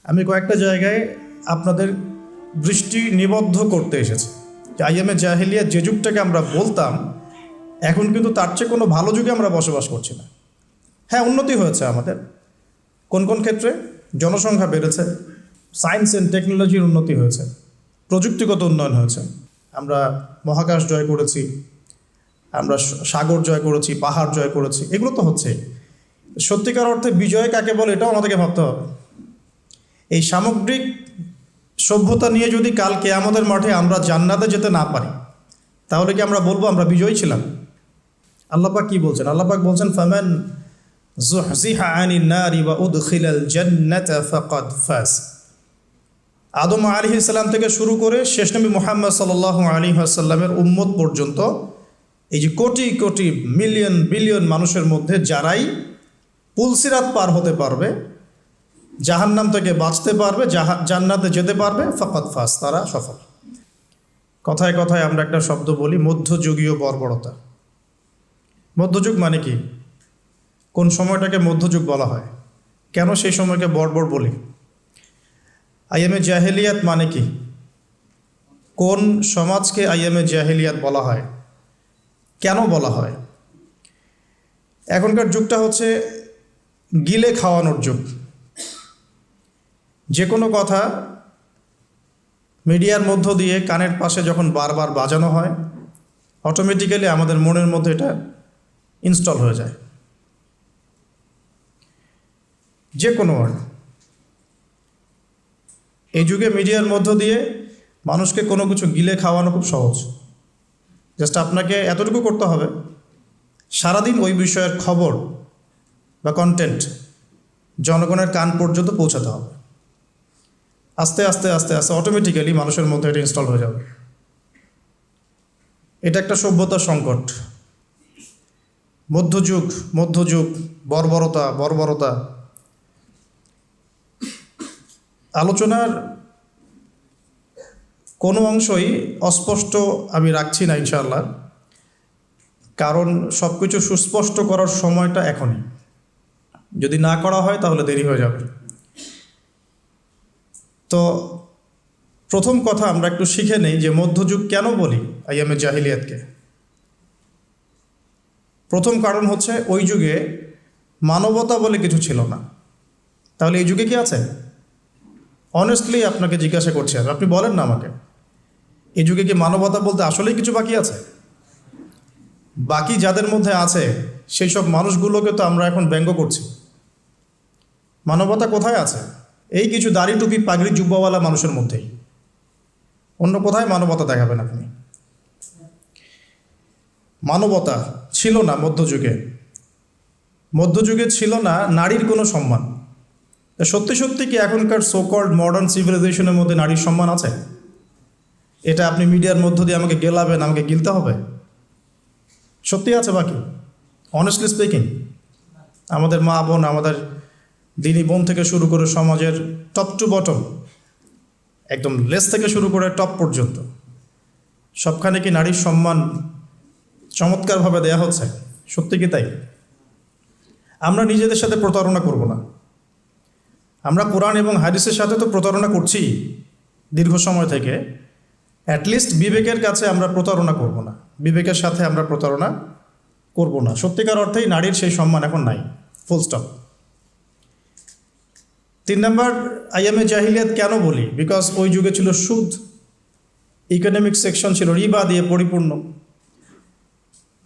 আমি কয়েকটা জায়গায় আপনাদের দৃষ্টি নিবদ্ধ করতে এসেছি যে আইএমএ জাহেলিয়া যে যুগটাকে আমরা বলতাম এখন কিন্তু তার চেয়ে কোনো ভালো যুগে আমরা বসবাস করছি না। হ্যাঁ, উন্নতি হয়েছে আমাদের কোন কোন ক্ষেত্রে, জনসংখ্যা বেড়েছে, সায়েন্স অ্যান্ড টেকনোলজির উন্নতি হয়েছে, প্রযুক্তিগত উন্নয়ন হয়েছে, আমরা মহাকাশ জয় করেছি, আমরা সাগর জয় করেছি, পাহাড় জয় করেছি, এগুলো তো হচ্ছে। সত্যিকার অর্থে বিজয় কাকে বলে এটাও আমাদেরকে ভাবতে হবে। এই সামগ্রিক সভ্যতা নিয়ে যদি কাল কিয়ামতের মাঠে আমরা জান্নাতে যেতে না পারি তাহলে কি আমরা বলবো আমরা বিজয়ী ছিলাম? আল্লাহ পাক কি বলছেন? আল্লাহ পাক বলছেন ফামান যুহজিহা আনিন নারি ওয়া উদখিলাল জান্নাতা ফাকাদ ফাজ। আদম আলাইহিস সালাম থেকে শুরু করে শেষ নবী মুহাম্মদ সাল্লাল্লাহু আলাইহি ওয়াসাল্লামের উম্মত পর্যন্ত এই যে কোটি কোটি মিলিয়ন বিলিয়ন মানুষের মধ্যে যারাই পুলসিরাত পার হতে পারবে, জাহান্নাম থেকে বাঁচতে পারবে, জান্নাতে যেতে পারবে, ফাকাদ ফাজ, তারা সফল। কথায় কথায় আমরা একটা শব্দ বলি, মধ্যযুগীয় বর্বরতা। মধ্যযুগ মানে কি? কোন সময়টাকে মধ্যযুগ বলা হয়? কেন সেই সময়কে বর্বর বলি? আইএমএ জাহেলিয়াত মানে কি? কোন সমাজকে আইএমএ জাহেলিয়াত বলা হয়? কেন বলা হয়? এখনকার যুগটা হচ্ছে গিলে খাওয়ানোর যুগ। যে কোনো কথা মিডিয়ার মধ্য দিয়ে কানের পাশে যখন বারবার বাজানো হয় অটোমেটিক্যালি আমাদের মনের মধ্যে এটা ইনস্টল হয়ে যায়। যে কোনো ওয়ার্ড এই যুগে মিডিয়ার মধ্য দিয়ে মানুষকে কোনো কিছু গিলে খাওয়ানো খুব সহজ। জাস্ট আপনাকে এতটুকু করতে হবে, সারাদিন ওই বিষয়ের খবর বা কন্টেন্ট জনগণের কান পর্যন্ত পৌঁছাতে হবে। আস্তে আস্তে আস্তে আস্তে অটোমেটিক্যালি মানুষের মধ্যে এটা ইনস্টল হয়ে যাবে। এটা একটা সভ্যতার সংকট। মধ্যযুগ, বর্বরতা। আলোচনার কোনো অংশই অস্পষ্ট আমি রাখছি না ইনশাআল্লাহ, কারণ সব কিছু সুস্পষ্ট করার সময়টা এখনই। যদি না করা হয় তাহলে দেরি হয়ে যাবে। তো প্রথম কথা আমরা একটু শিখে নেই যে মধ্যযুগ কেন বলি আইএমএ জাহিলিয়াতকে। প্রথম কারণ হচ্ছে ওই যুগে মানবতা বলে কিছু ছিল না। তাহলে এই যুগে কি আছে? অনেস্টলি আপনাকে জিজ্ঞাসা করছি, আপনি বলেন না আমাকে, এই যুগে কি মানবতা বলতে আসলেই কিছু বাকি আছে? বাকি যাদের মধ্যে আছে সেই সব মানুষগুলোকে তো আমরা এখন ব্যঙ্গ করছি। মানবতা কোথায় আছে? এই কিছু দাড়ি টুপি পাগড়ি জুব্বাওয়ালা মানুষের মধ্যেই। অন্য কোথায় মানবতা দেখাবেন আপনি? মানবতা ছিল না মধ্যযুগে ছিল না নারীর কোনো সম্মান। সত্যি সত্যি কি এখনকার সোকল্ড মডার্ন সিভিলাইজেশনের মধ্যে নারীর সম্মান আছে? এটা আপনি মিডিয়ার মধ্য দিয়ে আমাকে গেলাবেন, আমাকে গিলতে হবে? সত্যি আছে বাকি? অনেস্টলি স্পিকিং, আমাদের মা বোন, আমাদের দিনী বোন থেকে শুরু করে সমাজের টপ টু বটম, একদম লেস থেকে শুরু করে টপ পর্যন্ত সবখানে কি নারীর সম্মান চমৎকারভাবে দেয়া হচ্ছে? সত্যি কি তাই? আমরা নিজেদের সাথে প্রতারণা করব না। আমরা কোরআন এবং হাদিসের সাথে তো প্রতারণা করছি দীর্ঘ সময় থেকে। অ্যাটলিস্ট বিবেকের কাছে আমরা প্রতারণা করব না, বিবেকের সাথে আমরা প্রতারণা করব না। সত্যিকার অর্থেই নারীর সেই সম্মান এখন নাই, ফুল স্টপ। 3 নম্বর, আইএমএ জাহিলিয়াত কেন বলি? বিকজ ওই যুগে ছিল সুদ, ইকোনমিক সেকশন ছিল রিবা দিয়ে পরিপূর্ণ।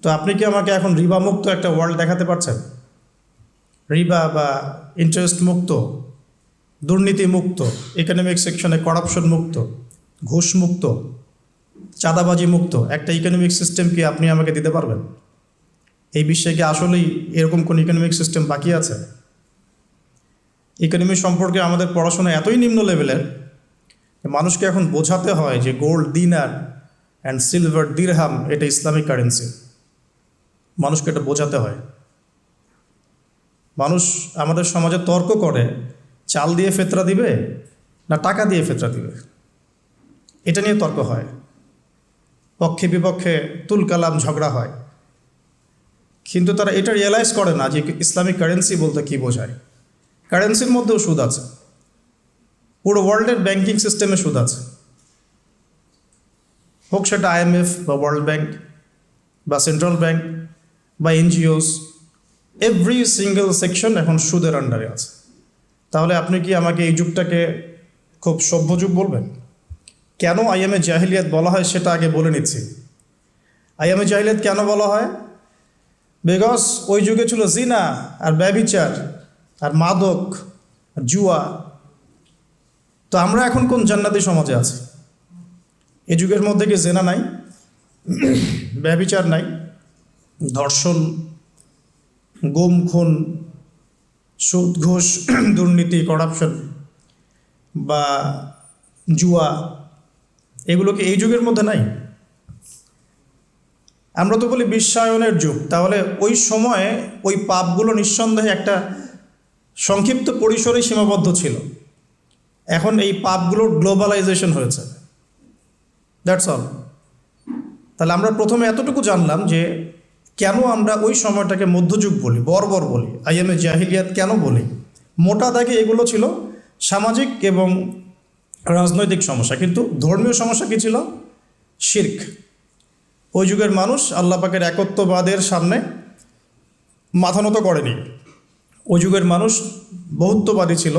তো আপনি কি আমাকে এখন রিবা মুক্ত একটা ওয়ার্ল্ড দেখাতে পারছেন? রিবা বা ইন্টারেস্ট মুক্ত, দুর্নীতি মুক্ত, ইকোনমিক সেকশনে করাপশন মুক্ত, ঘুষ মুক্ত, চাঁদাবাজি মুক্ত একটা ইকোনমিক সিস্টেম কি আপনি আমাকে দিতে পারবেন? এই বিশ্বে কি আসলেই এরকম কোন ইকোনমিক সিস্টেম বাকি আছে? ইকোনমি সম্পর্কে আমাদের পড়াশোনা এতই নিম্ন লেভেলের, মানুষকে এখন বোঝাতে হয় যে গোল্ড দিনার অ্যান্ড সিলভার দিরহাম এটা ইসলামিক কারেন্সি। মানুষকে এটা বোঝাতে হয়। মানুষ আমাদের সমাজে তর্ক করে চাল দিয়ে ফেতরা দিবে না টাকা দিয়ে ফেতরা দিবে, এটা নিয়ে তর্ক হয়। পক্ষে বিপক্ষে তুলকালাম ঝগড়া হয়, কিন্তু তারা এটা রিয়েলাইজ করে না যে ইসলামিক কারেন্সি বলতে কী বোঝায়। কারেন্সির মধ্যেও সুদ আছে। পুরো ওয়ার্ল্ডের ব্যাংকিং সিস্টেমে সুদ আছে, হোক সেটা IMF বা ওয়ার্ল্ড ব্যাংক বা সেন্ট্রাল ব্যাংক বা এনজিওস, এভরি সিঙ্গেল সেকশন এখন সুদের আন্ডারে আছে। তাহলে আপনি কি আমাকে এই যুগটাকে খুব সভ্য যুগ বলবেন? কেন আইয়ামে জাহিলিয়াত বলা হয় সেটা আগে বলে নিচ্ছি। আইয়ামে জাহিলিয়াত কেন বলা হয়? বিকজ ওই যুগে ছিল জিনা আর ব্যভিচার আর মাদক আর জুয়া। তো আমরা এখন কোন জান্নাতি সমাজে আছি? এই যুগের মধ্যে কি জেনা নাই, ব্যভিচার নাই, ধর্ষণ, গুম খুন, সুদ ঘুষ, দুর্নীতি, করাপশন বা জুয়া, এগুলো কি এই যুগের মধ্যে নাই? আমরা তো বলি বিশ্বায়নের যুগ, তাহলে ওই সময়ে ওই পাপগুলো নিঃসন্দেহে একটা সংক্ষিপ্ত পরিসরে সীমাবদ্ধ ছিল। এখন এই পাপগুলোর গ্লোবালাইজেশন হয়েছে, দ্যাটস অল। তাহলে আমরা প্রথমে এতটুকু জানলাম যে কেন আমরা ওই সময়টাকে মধ্যযুগ বলি, বর্বর বলি, আইয়ামে জাহিলিয়াত কেন বলি। মোটা দাগে এগুলো ছিল সামাজিক এবং রাজনৈতিক সমস্যা, কিন্তু ধর্মীয় সমস্যা কী ছিল? শিরক। ওই যুগের মানুষ আল্লাহ পাকের একত্ববাদের সামনে মাথা নত করেনি। ওই যুগের মানুষ বহুত্ববাদী ছিল,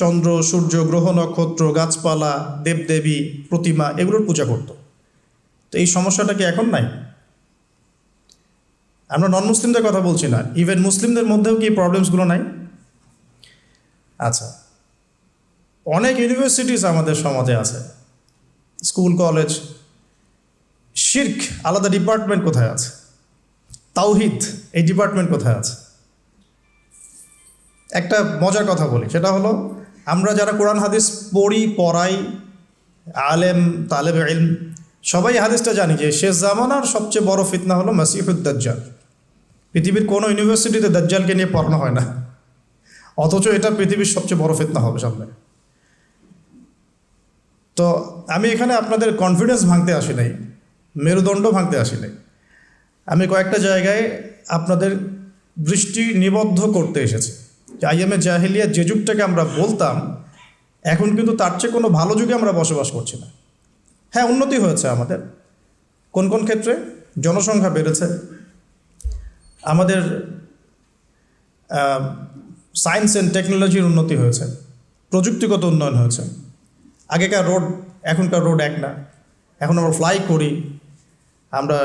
চন্দ্র, সূর্য, গ্রহ, নক্ষত্র, গাছপালা, দেবদেবী, প্রতিমা, এগুলোর পূজা করত। তো এই সমস্যাটা কি এখন নাই? আমরা নন মুসলিমদের কথা বলছি না, ইভেন মুসলিমদের মধ্যেও কি প্রবলেমসগুলো নাই? আচ্ছা, অনেক ইউনিভার্সিটিস আমাদের সমাজে আছে, স্কুল, কলেজ। শিরক আলাদা ডিপার্টমেন্ট কোথায় আছে? তাওহিদ এই ডিপার্টমেন্ট কোথায় আছে? একটা মজার কথা বলি, সেটা হলো আমরা যারা কোরআন হাদিস পড়ি, পড়াই, আলেম, তালেব ইলম, সবাই হাদিসটা জানি যে শেষ জামানার সবচেয়ে বড় ফিতনা হলো মাসিহুদ দাজ্জাল। পৃথিবীর কোনো ইউনিভার্সিটিতে দাজ্জালকে নিয়ে পড়ানো হয় না, অথচ এটা পৃথিবীর সবচেয়ে বড় ফিতনা হবে সামনে। তো আমি এখানে আপনাদের কনফিডেন্স ভাঙতে আসি নাই, মেরুদণ্ড ভাঙতে আসি নাই। আমি কয়েকটা জায়গায় আপনাদের দৃষ্টি নিবদ্ধ করতে এসেছি যে আইয়ামে জাহিলিয়াত যে যুগটাকে আমরা বলতাম, এখন কিন্তু তার চেয়ে কোনো ভালো যুগে আমরা বসবাস করছি না। হ্যাঁ, উন্নতি হয়েছে আমাদের কোন কোন ক্ষেত্রে। জনসংখ্যা বেড়েছে, আমাদের সায়েন্স অ্যান্ড টেকনোলজির উন্নতি হয়েছে, প্রযুক্তিগত উন্নয়ন হয়েছে। আগেকার রোড এখনকার রোড এক না, এখন আমরা ফ্লাই করি, আমরা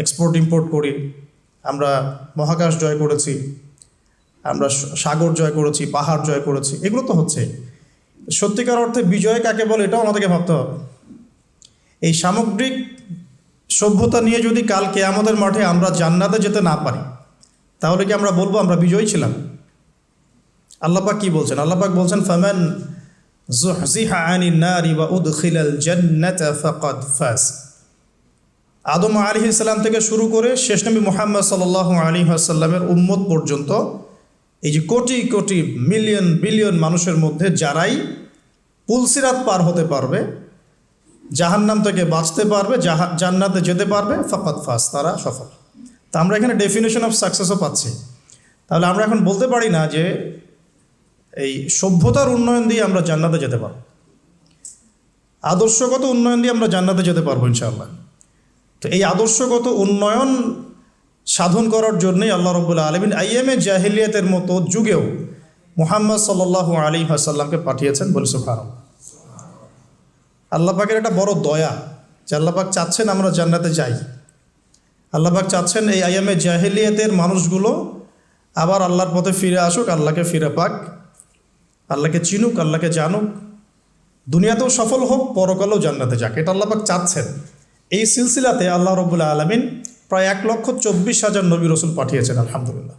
এক্সপোর্ট ইম্পোর্ট করি, আমরা মহাকাশ জয় করেছি, আমরা সাগর জয় করেছি, পাহাড় জয় করেছি, এগুলো তো হচ্ছে। সত্যিকার অর্থে বিজয় কাকে বলে এটাও আমাদেরকে ভাবতে হবে। এই সামগ্রিক সভ্যতা নিয়ে যদি কালকে আমাদের মাঠে আমরা জান্নাতে যেতে না পারি, তাহলে কি আমরা বলবো আমরা বিজয়ী ছিলাম? আল্লাহ পাক কি বলছেন? আল্লাহ পাক বলছেন ফামান যুহজিহা আনিন নারি ওয়া উদখিলাল জান্নাতা ফাকাদ ফাজ। আদম আলাইহিস সালাম থেকে শুরু করে শেষ নবী মুহাম্মদ সাল্লাল্লাহু আলাইহি ওয়াসাল্লামের উম্মত পর্যন্ত এই যে কোটি কোটি মিলিয়ন বিলিয়ন মানুষের মধ্যে যারাই পুলসিরাত পার হতে পারবে, জাহান্নাম থেকে বাঁচতে পারবে, জান্নাতে যেতে পারবে, ফাকাদ ফাজ, তারা সফল। তা আমরা এখানে ডেফিনেশন অফ সাকসেসও পাচ্ছি। তাহলে আমরা এখন বলতে পারি না যে এই সভ্যতার উন্নয়ন দিয়ে আমরা জান্নাতে যেতে পারব, আদর্শগত উন্নয়ন দিয়ে আমরা জান্নাতে যেতে পারবো ইনশাআল্লাহ। তো এই আদর্শগত উন্নয়ন সাধন করার জন্যই আল্লাহ রাব্বুল আলামিন আইয়ামে জাহিলিয়াতের মতো যুগেও মুহাম্মদ সাল্লাল্লাহু আলাইহি ওয়াসাল্লামকে পাঠিয়েছেন। বলি সুবহানাল্লাহ। আল্লাহ পাকের একটা বড় দয়া যে আল্লাহ পাক চাচ্ছেন আমরা জান্নাতে যাই। আল্লাহ পাক চাচ্ছেন এই আইয়ামে জাহিলিয়াতের মানুষগুলো আবার আল্লাহর পথে ফিরে আসুক, আল্লাহকে ফিরে পাক, আল্লাহকে চিনুক, আল্লাহকে জানুক, দুনিয়াতেও সফল হোক, পরকালেও জান্নাতে যাক। এটা আল্লাহ পাক চাচ্ছেন। এই সিলসিলাতে আল্লাহ রাব্বুল আলামিন প্রায় 1,24,000 নবী রসুল পাঠিয়েছেন। আলহামদুলিল্লাহ,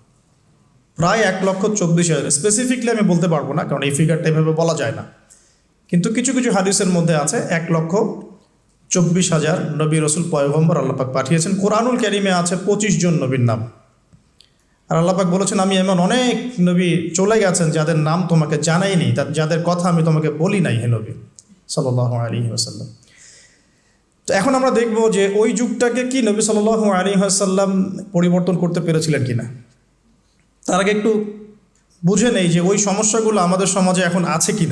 প্রায় 1,24,000। স্পেসিফিকলি আমি বলতে পারবো না, কারণ এই ফিগারটা এভাবে বলা যায় না, কিন্তু কিছু কিছু হাদিসের মধ্যে আছে 1,24,000 নবী রসুল পয়গম্বর আল্লাহ পাক পাঠিয়েছেন। কোরআনুল কারীমে আছে 25 জন নবীর নাম। আর আল্লাহ পাক বলেছেন আমি এমন অনেক নবী চলে গেছেন যাদের নাম তোমাকে জানাইনি, যাদের কথা আমি তোমাকে বলি নাই, হে নবী সাল্লাল্লাহু আলাইহি ওয়াসাল্লাম। তো এখন আমরা দেখব যে ওই যুগটাকে কি নবী সাল্লাল্লাহু আলাইহি ওয়াসাল্লাম পরিবর্তন করতে পেরেছিলেন কিনা। তার আগে একটু বুঝে নেই যে ওই সমস্যাগুলো আমাদের সমাজে এখন আছে কিনা।